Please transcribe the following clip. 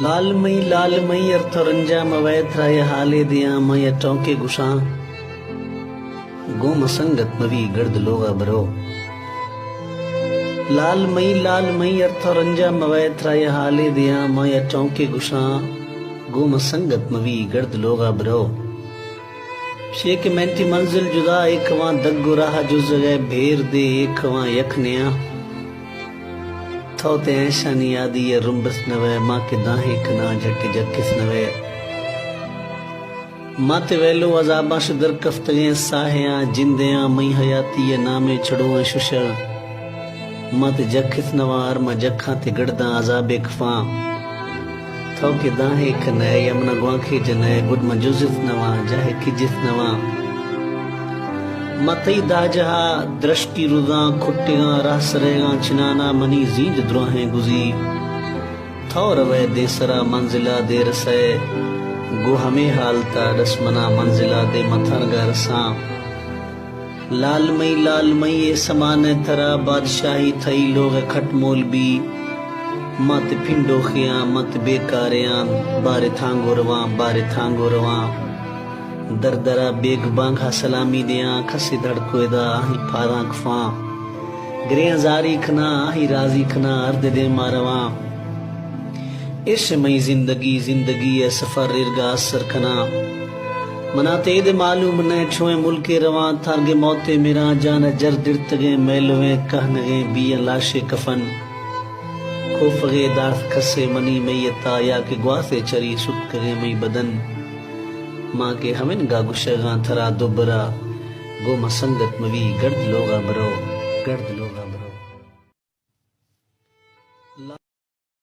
लाल मई अर्थरंजा मवैथ राय हाले दिया मय टोंके गुशा गोम संगत मवी गर्द लोगा बरो। लाल मई अर्थरंजा मवैथ राय हाले दिया मय टोंके गुशा गोम संगत मवी गर्द लोगा बरो। शेख मैंटी मंजिल जुदा एक वहां दग्गो राह जुज गए भेर दे एक वहां यखनिया थोते ऐशानी आदि ये रुम्बस नवे माँ के दाहे कना झटके जक्किस नवे माते वेलो अजाबा शुदर कफ्तगे साहिया जिंदिया मई हयाती ये नामे छड़ो शुशल माते जक्किस नवार मा जखा ते गड़दा अजाबे कफा थोके दाहे कने यमना ग्वाखे जने गुड मजुजिस नवा जाहे किजिस नवा मतई दाजहा दृष्टि रुदा खुट्टियां राह सरेगा चिनाना मनी जींद द्रोहें गुजी थौर वे देसरा मंजिला दे रसे गो हमें हालता रस्मना मंजिला दे मथरगा रसा। लाल मई ये समाने तरा बादशाही थई लोग खटमोल भी मत फिंडो खिया मत बेकारियां बारे थांगो रवा दर दरा बेग बांघा सलामी दिया खसी धड़कोदा ही फादा खफा ग्रे जारी खना ही राजी खना अर्द दे मारवा इश मई जिंदगी है सफर इरगा असर खना मनाते दे मालूम न छुए मुल्के रवा थारगे मौते मेरा जान जर दिर्तगे मेलवे कहनगे बिया लाशे कफन खोफगे दार्थ खसे मनी मैयता या के ग्वासे चरी सुतकगे मई बदन माँ के हमिन गा गुशगा थरा दुबरा गो मसंगत मवी गर्द लोगा बरो गर्द